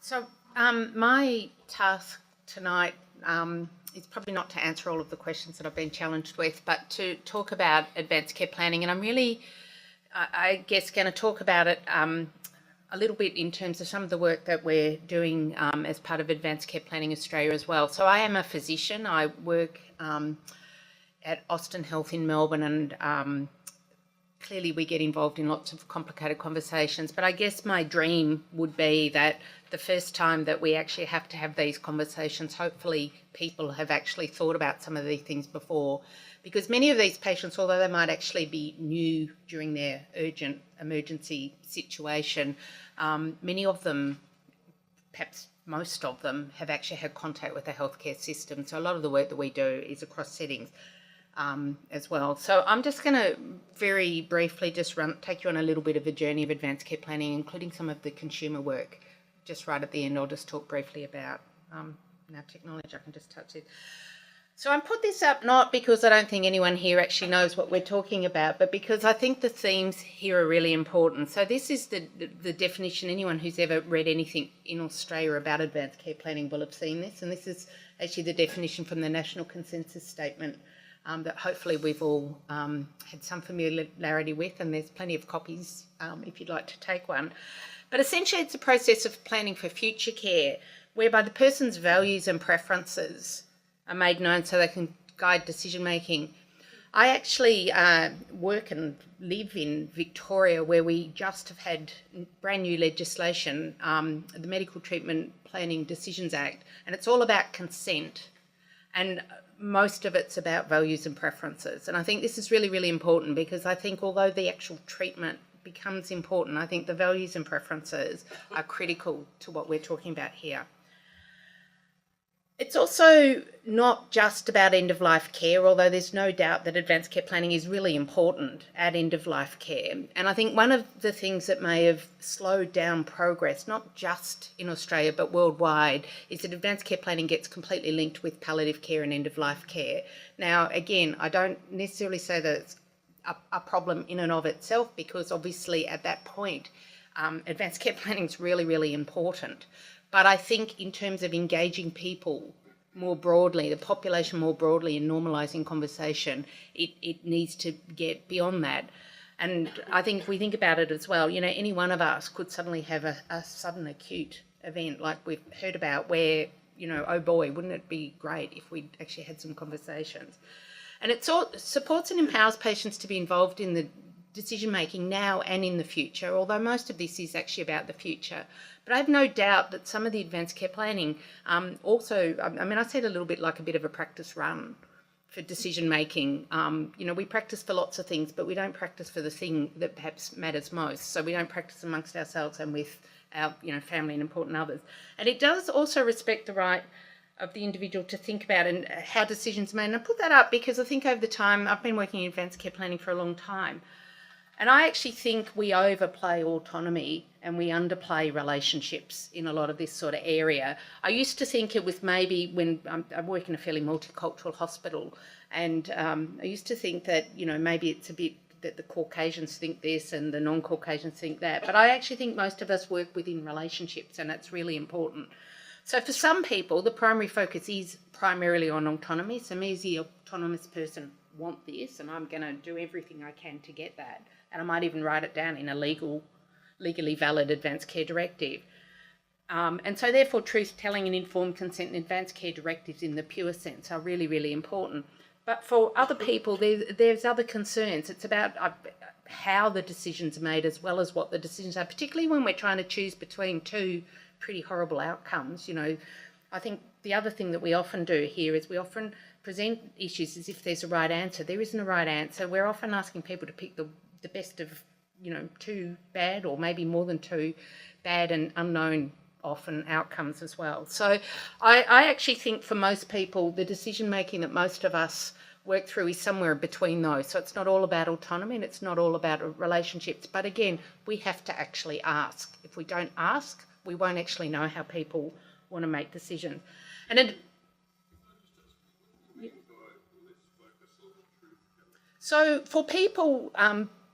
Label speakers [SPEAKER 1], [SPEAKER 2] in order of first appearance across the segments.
[SPEAKER 1] So my task tonight is probably not to answer all of the questions that I've been challenged with, but to talk about advanced care planning. And I'm really, I guess, going to talk about it a little bit in terms of some of the work that we're doing as part of Advanced Care Planning Australia as well. So I am a physician. I work at Austin Health in Melbourne, and clearly we get involved in lots of complicated conversations, but I guess my dream would be that the first time that we actually have to have these conversations, hopefully people have actually thought about some of these things before, because many of these patients, although they might actually be new during their urgent emergency situation, many of them, perhaps most of them, have actually had contact with the healthcare system. So a lot of the work that we do is across settings. As well. So I'm just going to very briefly just take you on a little bit of a journey of advanced care planning, including some of the consumer work. Just right at the end, I'll just talk briefly about now technology. I can just touch it. So I put this up not because I don't think anyone here actually knows what we're talking about, but because I think the themes here are really important. So this is the definition. Anyone who's ever read anything in Australia about advanced care planning will have seen this, and this is actually the definition from the National Consensus Statement that hopefully we've all had some familiarity with, and there's plenty of copies if you'd like to take one. But essentially it's a process of planning for future care whereby the person's values and preferences are made known so they can guide decision making. I actually work and live in Victoria, where we just have had brand new legislation, the Medical Treatment Planning Decisions Act, and it's all about consent. And most of it's about values and preferences. And I think this is really, really important, because I think although the actual treatment becomes important, I think the values and preferences are critical to what we're talking about here. It's also not just about end-of-life care, although there's no doubt that advanced care planning is really important at end-of-life care. And I think one of the things that may have slowed down progress, not just in Australia but worldwide, is that advanced care planning gets completely linked with palliative care and end-of-life care. Now, again, I don't necessarily say that it's a problem in and of itself, because obviously at that point, advanced care planning is really, really important. But I think in terms of engaging people more broadly, the population more broadly, in normalising conversation, it needs to get beyond that. And I think if we think about it as well, you know, any one of us could suddenly have a sudden acute event like we've heard about where, you know, oh boy, wouldn't it be great if we actually had some conversations. And it supports and empowers patients to be involved in the decision making now and in the future, although most of this is actually about the future. But I have no doubt that some of the advanced care planning also, I mean, I see it a little bit like a bit of a practice run for decision making. You know, we practice for lots of things, but we don't practice for the thing that perhaps matters most. So we don't practice amongst ourselves and with our, you know, family and important others. And it does also respect the right of the individual to think about and how decisions are made. And I put that up because I think over the time, I've been working in advanced care planning for a long time, and I actually think we overplay autonomy and we underplay relationships in a lot of this sort of area. I used to think it was maybe when I work in a fairly multicultural hospital, and I used to think that, you know, maybe it's a bit that the Caucasians think this and the non-Caucasians think that. But I actually think most of us work within relationships, and that's really important. So for some people, the primary focus is primarily on autonomy. So me as the autonomous person want this, and I'm going to do everything I can to get that. And I might even write it down in a legally valid advanced care directive. And so therefore truth-telling and informed consent and advanced care directives in the pure sense are really, really important. But for other people, there's other concerns. It's about how the decisions are made as well as what the decisions are, particularly when we're trying to choose between two pretty horrible outcomes. You know, I think the other thing that we often do here is we often present issues as if there's a right answer. There isn't a right answer. We're often asking people to pick the best of, you know, two bad or maybe more than two bad and unknown often outcomes as well. So I actually think for most people, the decision making that most of us work through is somewhere between those. So it's not all about autonomy and it's not all about relationships. But again, we have to actually ask. If we don't ask, we won't actually know how people want to make decisions. And so for people,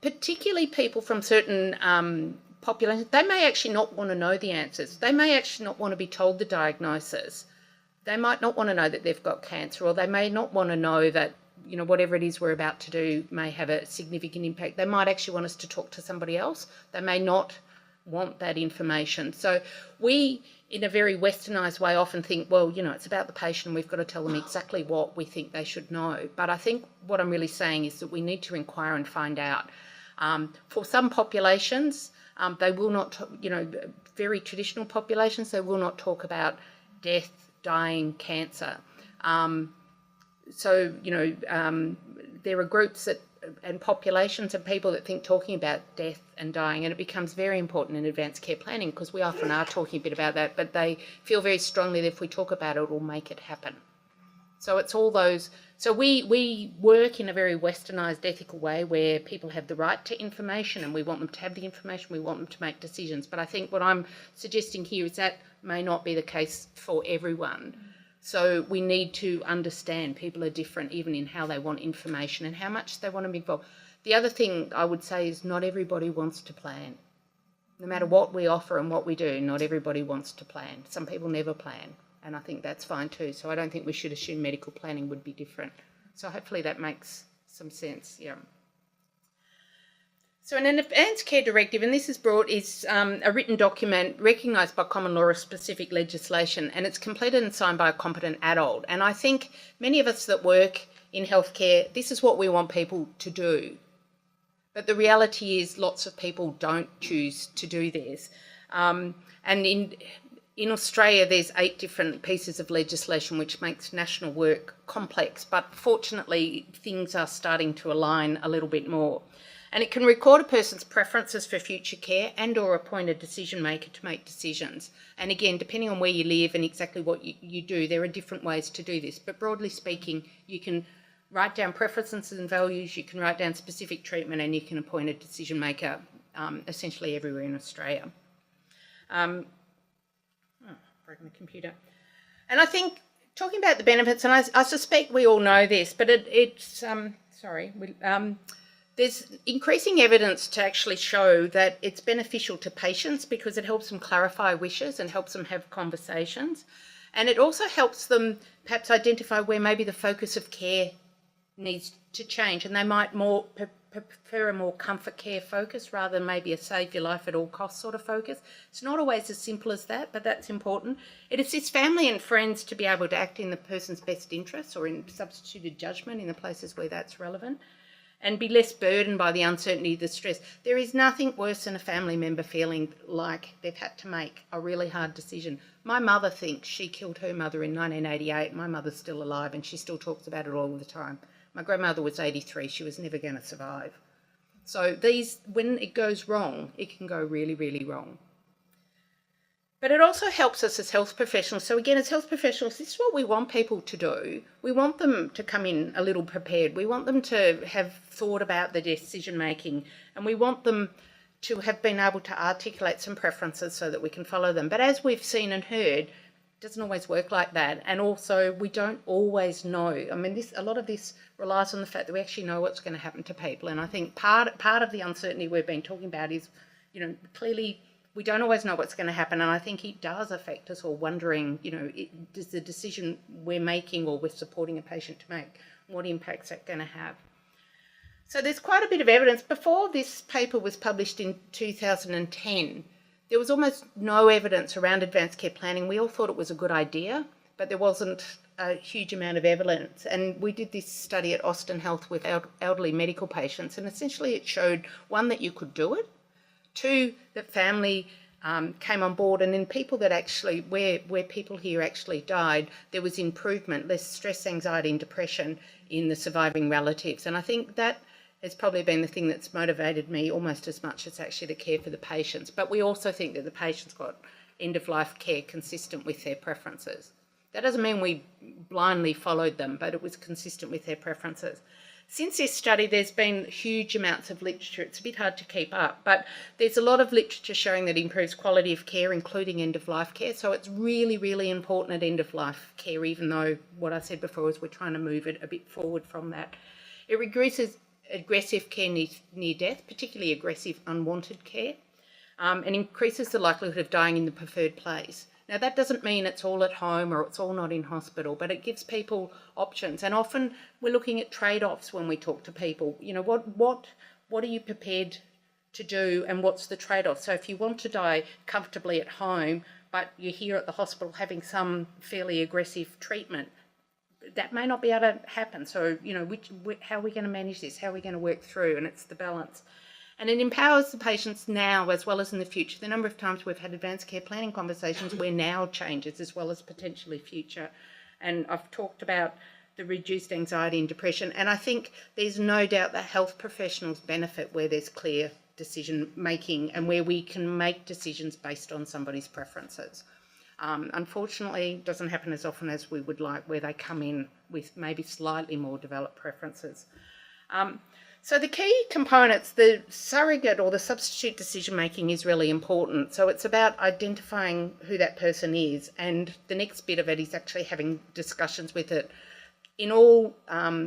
[SPEAKER 1] particularly people from certain population, they may actually not want to know the answers. They may actually not want to be told the diagnosis. They might not want to know that they've got cancer, or they may not want to know that, you know, whatever it is we're about to do may have a significant impact. They might actually want us to talk to somebody else. They may not want that information. So we, in a very westernised way, often think, well, you know, it's about the patient. We've got to tell them exactly what we think they should know. But I think what I'm really saying is that we need to inquire and find out. For some populations, they will not, you know, very traditional populations, they will not talk about death, dying, cancer. So, you know, there are groups that, and populations and people that think talking about death and dying, and it becomes very important in advanced care planning, because we often are talking a bit about that, but they feel very strongly that if we talk about it, it will make it happen. So it's all those. So we work in a very westernised ethical way where people have the right to information, and we want them to have the information, we want them to make decisions. But I think what I'm suggesting here is that may not be the case for everyone. So we need to understand people are different even in how they want information and how much they want to be involved. The other thing I would say is not everybody wants to plan. No matter what we offer and what we do, not everybody wants to plan. Some people never plan, and I think that's fine too. So I don't think we should assume medical planning would be different. So hopefully that makes some sense, yeah. So an advanced care directive, and this is brought, is a written document recognised by common law or specific legislation, and it's completed and signed by a competent adult. And I think many of us that work in healthcare, this is what we want people to do. But the reality is lots of people don't choose to do this. And in Australia, there's 8 different pieces of legislation which makes national work complex, but fortunately things are starting to align a little bit more. And it can record a person's preferences for future care and or appoint a decision maker to make decisions. And again, depending on where you live and exactly what you do, there are different ways to do this. But broadly speaking, you can write down preferences and values, you can write down specific treatment, and you can appoint a decision maker essentially everywhere in Australia. Broken the computer. And I think talking about the benefits, and I suspect we all know this, but there's increasing evidence to actually show that it's beneficial to patients because it helps them clarify wishes and helps them have conversations. And it also helps them perhaps identify where maybe the focus of care needs to change, and they might prefer a more comfort care focus rather than maybe a save your life at all costs sort of focus. It's not always as simple as that, but that's important. It assists family and friends to be able to act in the person's best interests or in substituted judgment in the places where that's relevant, and be less burdened by the uncertainty, the stress. There is nothing worse than a family member feeling like they've had to make a really hard decision. My mother thinks she killed her mother in 1988. My mother's still alive and she still talks about it all the time. My grandmother was 83. She was never going to survive. So when it goes wrong, it can go really, really wrong. But it also helps us as health professionals. So again, as health professionals, this is what we want people to do. We want them to come in a little prepared. We want them to have thought about the decision making, and we want them to have been able to articulate some preferences so that we can follow them. But as we've seen and heard, it doesn't always work like that. And also we don't always know. I mean, a lot of this relies on the fact that we actually know what's going to happen to people. And I think part of the uncertainty we've been talking about is, you know, clearly we don't always know what's going to happen, and I think it does affect us all wondering, you know, does the decision we're making or we're supporting a patient to make, what impact's that going to have? So there's quite a bit of evidence. Before this paper was published in 2010, there was almost no evidence around advanced care planning. We all thought it was a good idea, but there wasn't a huge amount of evidence. And we did this study at Austin Health with elderly medical patients, and essentially it showed, one, that you could do it, 2, that family came on board, and in people that actually, where people here actually died, there was improvement, less stress, anxiety and depression in the surviving relatives. And I think that has probably been the thing that's motivated me almost as much as actually the care for the patients. But we also think that the patients got end-of-life care consistent with their preferences. That doesn't mean we blindly followed them, but it was consistent with their preferences. Since this study, there's been huge amounts of literature. It's a bit hard to keep up, but there's a lot of literature showing that it improves quality of care, including end-of-life care. So it's really, really important at end-of-life care, even though what I said before is we're trying to move it a bit forward from that. It reduces aggressive care near death, particularly aggressive unwanted care. and increases the likelihood of dying in the preferred place. Now, that doesn't mean it's all at home or it's all not in hospital, but it gives people options. And often we're looking at trade-offs when we talk to people. You know, what are you prepared to do and what's the trade-off? So if you want to die comfortably at home, but you're here at the hospital having some fairly aggressive treatment, that may not be able to happen. So, you know, how are we going to manage this? How are we going to work through? And it's the balance. And it empowers the patients now as well as in the future. The number of times we've had advanced care planning conversations where now changes as well as potentially future. And I've talked about the reduced anxiety and depression. And I think there's no doubt that health professionals benefit where there's clear decision making and where we can make decisions based on somebody's preferences. Unfortunately, it doesn't happen as often as we would like, where they come in with maybe slightly more developed preferences. So the key components, the surrogate or the substitute decision making is really important. So it's about identifying who that person is, and the next bit of it is actually having discussions with it. In all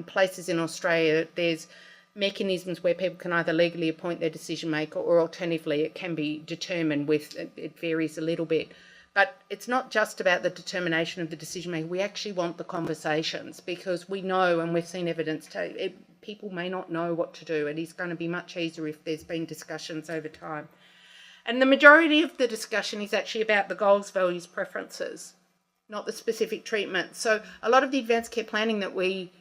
[SPEAKER 1] places in Australia, there's mechanisms where people can either legally appoint their decision maker, or alternatively it can be determined with, it varies a little bit. But it's not just about the determination of the decision maker. We actually want the conversations, because we know, and we've seen evidence, people may not know what to do. It is going to be much easier if there's been discussions over time. And the majority of the discussion is actually about the goals, values, preferences, not the specific treatment. So a lot of the advanced care planning that we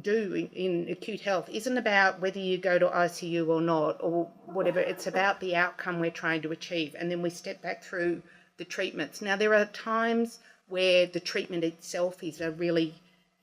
[SPEAKER 1] do in acute health isn't about whether you go to ICU or not or whatever. It's about the outcome we're trying to achieve. And then we step back through the treatments. Now, there are times where the treatment itself is a really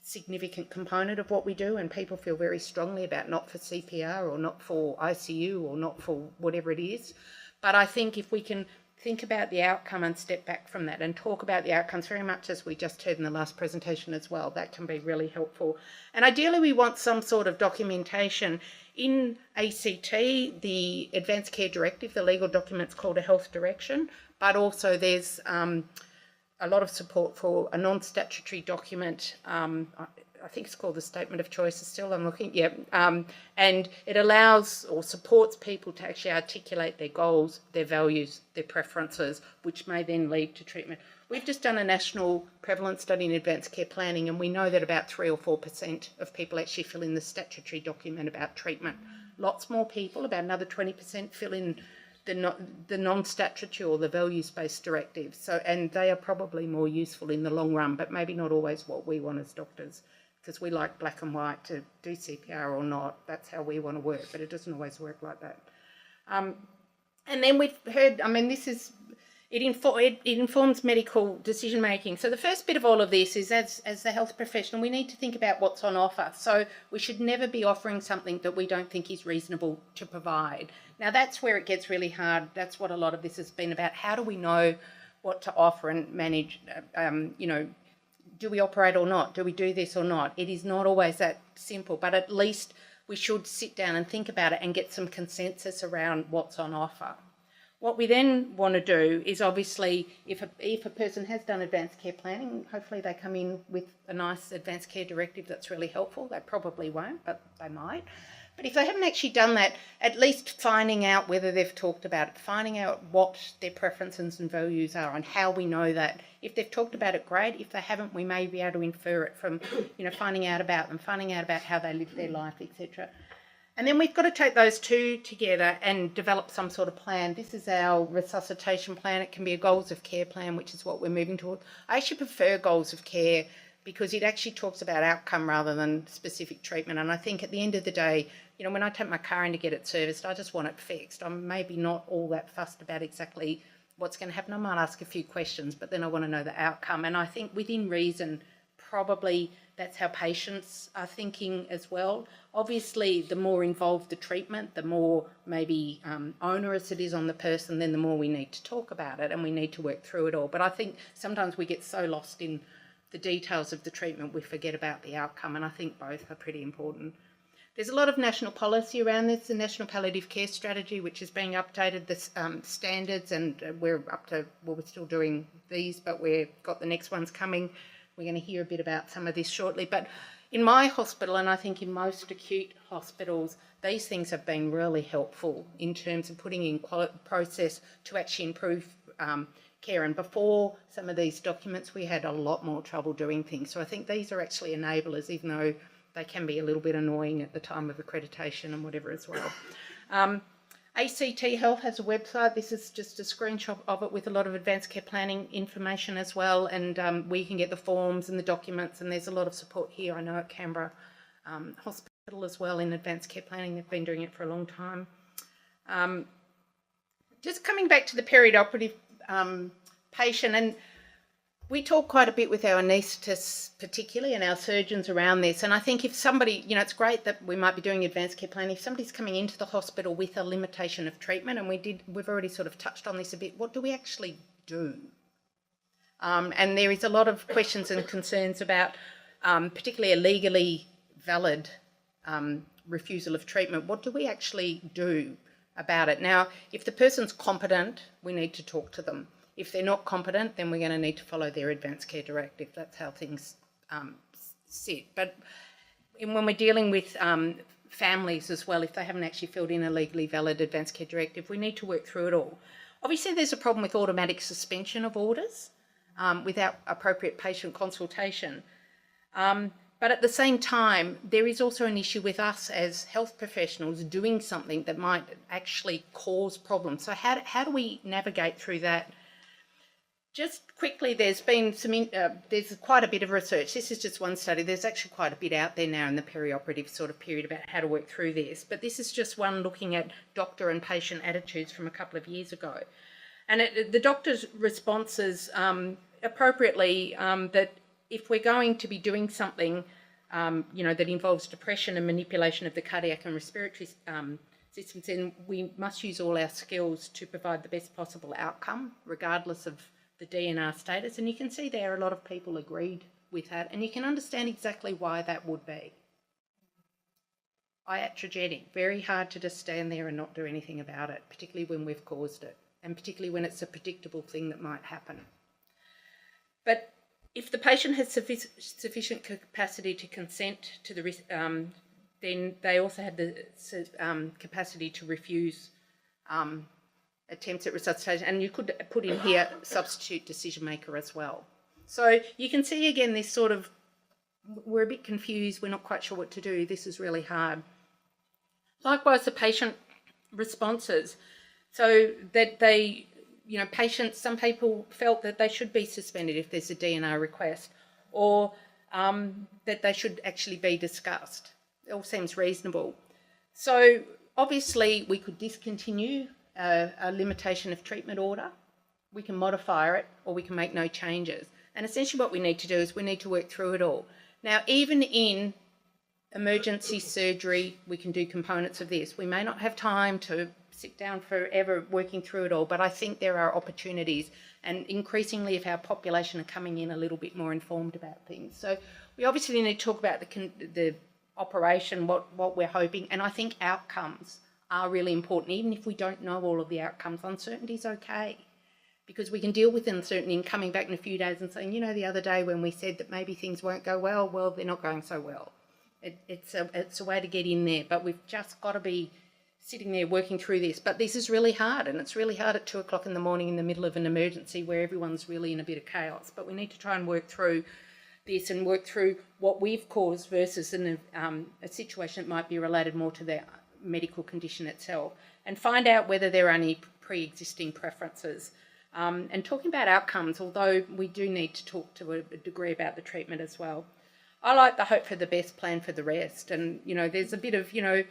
[SPEAKER 1] significant component of what we do, and people feel very strongly about not for CPR or not for ICU or not for whatever it is. But I think if we can think about the outcome and step back from that and talk about the outcomes very much as we just heard in the last presentation as well, that can be really helpful. And ideally we want some sort of documentation. In ACT, the Advanced Care Directive, the legal document's called a health direction, but also there's a lot of support for a non-statutory document. I think it's called the Statement of Choices still, I'm looking, yeah. And it allows or supports people to actually articulate their goals, their values, their preferences, which may then lead to treatment. We've just done a national prevalence study in advanced care planning, and we know that about 3 or 4% of people actually fill in the statutory document about treatment. Lots more people, about another 20%, fill in the non-statutory or the values-based directives. So, and they are probably more useful in the long run, but maybe not always what we want as doctors, because we like black and white to do CPR or not. That's how we want to work, but it doesn't always work like that. And then we've heard, I mean, this is, it informs medical decision making. So the first bit of all of this is, as the health professional, we need to think about what's on offer. So we should never be offering something that we don't think is reasonable to provide. Now that's where it gets really hard. That's what a lot of this has been about. How do we know what to offer and manage, you know, do we operate or not? Do we do this or not? It is not always that simple, but at least we should sit down and think about it and get some consensus around what's on offer. What we then want to do is, obviously, if a person has done advanced care planning, hopefully they come in with a nice advanced care directive that's really helpful. They probably won't, but they might. But if they haven't actually done that, at least finding out whether they've talked about it, finding out what their preferences and values are and how we know that. If they've talked about it, great. If they haven't, we may be able to infer it from, you know, finding out about them, finding out about how they live their life, etc. And then we've got to take those two together and develop some sort of plan. This is our resuscitation plan. It can be a goals of care plan, which is what we're moving toward. I actually prefer goals of care because it actually talks about outcome rather than specific treatment. And I think at the end of the day, you know, when I take my car in to get it serviced, I just want it fixed. I'm maybe not all that fussed about exactly what's going to happen. I might ask a few questions, but then I want to know the outcome. And I think within reason, probably that's how patients are thinking as well. Obviously, the more involved the treatment, the more maybe onerous it is on the person, then the more we need to talk about it and we need to work through it all. But I think sometimes we get so lost in the details of the treatment, we forget about the outcome, and I think both are pretty important. There's a lot of national policy around this, the National Palliative Care Strategy, which is being updated, the standards, and we're up to, well, we're still doing these, but we've got the next ones coming. we're going to hear a bit about some of this shortly. But in my hospital, and I think in most acute hospitals, these things have been really helpful in terms of putting in process to actually improve care. And before some of these documents, we had a lot more trouble doing things. So I think these are actually enablers, even though they can be a little bit annoying at the time of accreditation and whatever as well. ACT Health has a website. This is just a screenshot of it with a lot of advanced care planning information as well, and where you can get the forms and the documents, and there's a lot of support here. I know at Canberra Hospital as well in advanced care planning. They've been doing it for a long time. Just coming back to the perioperative patient, and we talk quite a bit with our anaesthetists particularly and our surgeons around this, and I think if somebody, you know, it's great that we might be doing advanced care planning. If somebody's coming into the hospital with a limitation of treatment, and we've already sort of touched on this a bit, what do we actually do? And there is a lot of questions and concerns about particularly a legally valid refusal of treatment. What do we actually do about it? Now, if the person's competent, we need to talk to them. If they're not competent, then we're going to need to follow their advanced care directive. That's how things sit. But when we're dealing with families as well, if they haven't actually filled in a legally valid advanced care directive, we need to work through it all. Obviously, there's a problem with automatic suspension of orders without appropriate patient consultation. But at the same time, there is also an issue with us as health professionals doing something that might actually cause problems. So how do we navigate through that? Just quickly, there's been there's quite a bit of research. This is just one study. There's actually quite a bit out there now in the perioperative sort of period about how to work through this. But this is just one looking at doctor and patient attitudes from a couple of years ago. And the doctor's responses appropriately that if we're going to be doing something, you know, that involves depression and manipulation of the cardiac and respiratory systems, then we must use all our skills to provide the best possible outcome, regardless of the DNR status. And you can see there a lot of people agreed with that, and you can understand exactly why that would be. Iatrogenic, very hard to just stand there and not do anything about it, particularly when we've caused it, and particularly when it's a predictable thing that might happen. But if the patient has sufficient capacity to consent to the risk, then they also have the capacity to refuse attempts at resuscitation, and you could put in here substitute decision maker as well. So you can see again this sort of, we're a bit confused, we're not quite sure what to do, this is really hard. Likewise, the patient responses, so that they, you know, patients, some people felt that they should be suspended if there's a DNR request, or that they should actually be discussed. It all seems reasonable. So obviously we could discontinue a limitation of treatment order, we can modify it, or we can make no changes. And essentially what we need to do is we need to work through it all. Now, even in emergency surgery, we can do components of this. We may not have time to sit down forever working through it all, but I think there are opportunities, and increasingly if our population are coming in a little bit more informed about things. So we obviously need to talk about the operation, what we're hoping, and I think outcomes are really important. Even if we don't know all of the outcomes, uncertainty is okay, because we can deal with uncertainty and coming back in a few days and saying, you know, the other day when we said that maybe things won't go well, they're not going so well. It's a way to get in there, but we've just got to be sitting there working through this. But this is really hard, and it's really hard at 2 o'clock in the morning in the middle of an emergency where everyone's really in a bit of chaos. But we need to try and work through this and work through what we've caused versus a situation that might be related more to the medical condition itself, and find out whether there are any pre-existing preferences. And talking about outcomes, although we do need to talk to a degree about the treatment as well. I like the hope for the best, plan for the rest. And, you know, there's a bit of, you know,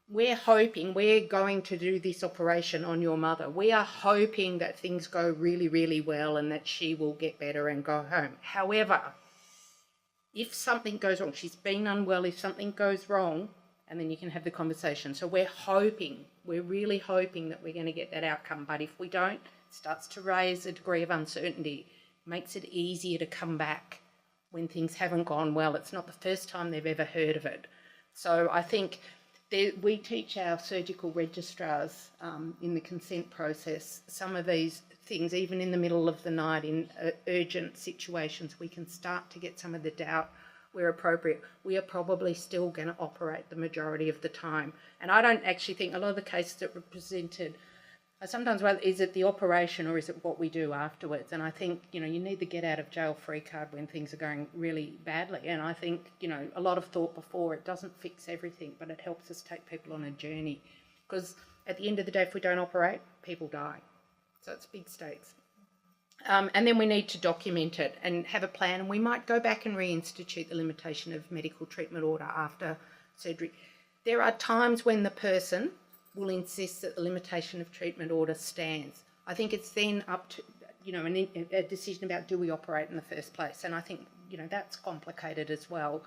[SPEAKER 1] we're hoping we're going to do this operation on your mother. We are hoping that things go really, really well and that she will get better and go home. However, if something goes wrong, she's been unwell, if something goes wrong, and then you can have the conversation. So we're really hoping that we're going to get that outcome. But if we don't, it starts to raise a degree of uncertainty, makes it easier to come back when things haven't gone well. It's not the first time they've ever heard of it. So I think we teach our surgical registrars in the consent process some of these things, even in the middle of the night in urgent situations, we can start to get some of the doubt where appropriate. We are probably still going to operate the majority of the time. And I don't actually think a lot of the cases that were presented are sometimes, well, is it the operation or is it what we do afterwards? And I think, you need the get out of jail free card when things are going really badly. And I think, a lot of thought before, it doesn't fix everything, but it helps us take people on a journey. Because at the end of the day, if we don't operate, people die. So it's big stakes. And then we need to document it and have a plan. And we might go back and reinstitute the limitation of medical treatment order after surgery. There are times when the person will insist that the limitation of treatment order stands. I think it's then up to, a decision about do we operate in the first place. And I think, that's complicated as well.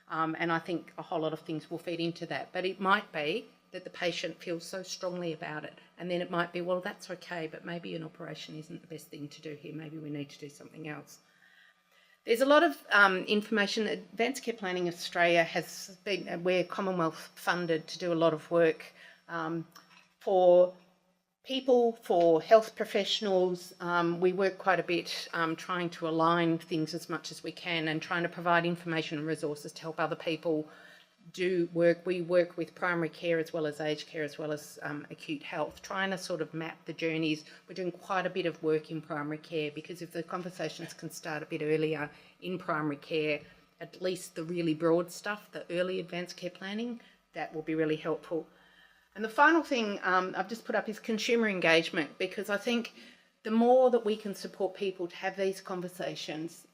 [SPEAKER 1] And I think a whole lot of things will feed into that. But it might be that the patient feels so strongly about it. And then it might be, well, that's okay, but maybe an operation isn't the best thing to do here. Maybe we need to do something else. There's a lot of information. Advanced Care Planning Australia has been, we're Commonwealth funded to do a lot of work for people, for health professionals. We work quite a bit trying to align things as much as we can and trying to provide information and resources to help other people do work. We work with primary care as well as aged care as well as acute health, trying to sort of map the journeys. We're doing quite a bit of work in primary care because if the conversations can start a bit earlier in primary care, at least the really broad stuff, the early advanced care planning, that will be really helpful. And the final thing I've just put up is consumer engagement, because I think the more that we can support people to have these conversations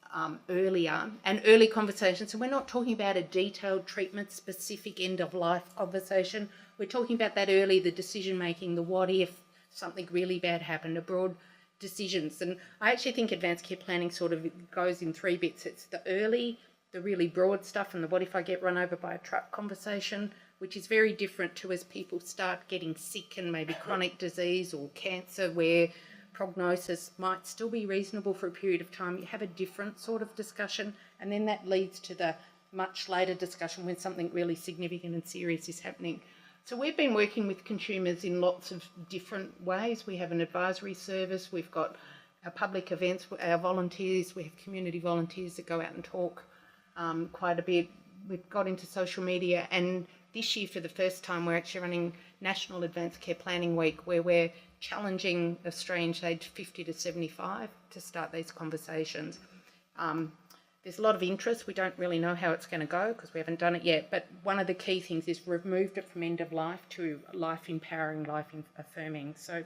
[SPEAKER 1] earlier, and early conversations, so we're not talking about a detailed treatment specific end of life conversation, we're talking about that early, the decision making, the what if something really bad happened, the broad decisions. And I actually think advanced care planning sort of goes in three bits. It's the early, the really broad stuff, and the what if I get run over by a truck conversation, which is very different to as people start getting sick and maybe chronic disease or cancer where prognosis might still be reasonable for a period of time. You have a different sort of discussion, and then that leads to the much later discussion when something really significant and serious is happening. So we've been working with consumers in lots of different ways. We have an advisory service, we've got our public events, our volunteers, we have community volunteers that go out and talk quite a bit. We've got into social media, and this year for the first time we're actually running National Advanced Care Planning Week, where we're challenging Australians aged 50 to 75 to start these conversations. There's a lot of interest. We don't really know how it's going to go because we haven't done it yet, but one of the key things is we've moved it from end of life to life empowering, life affirming. So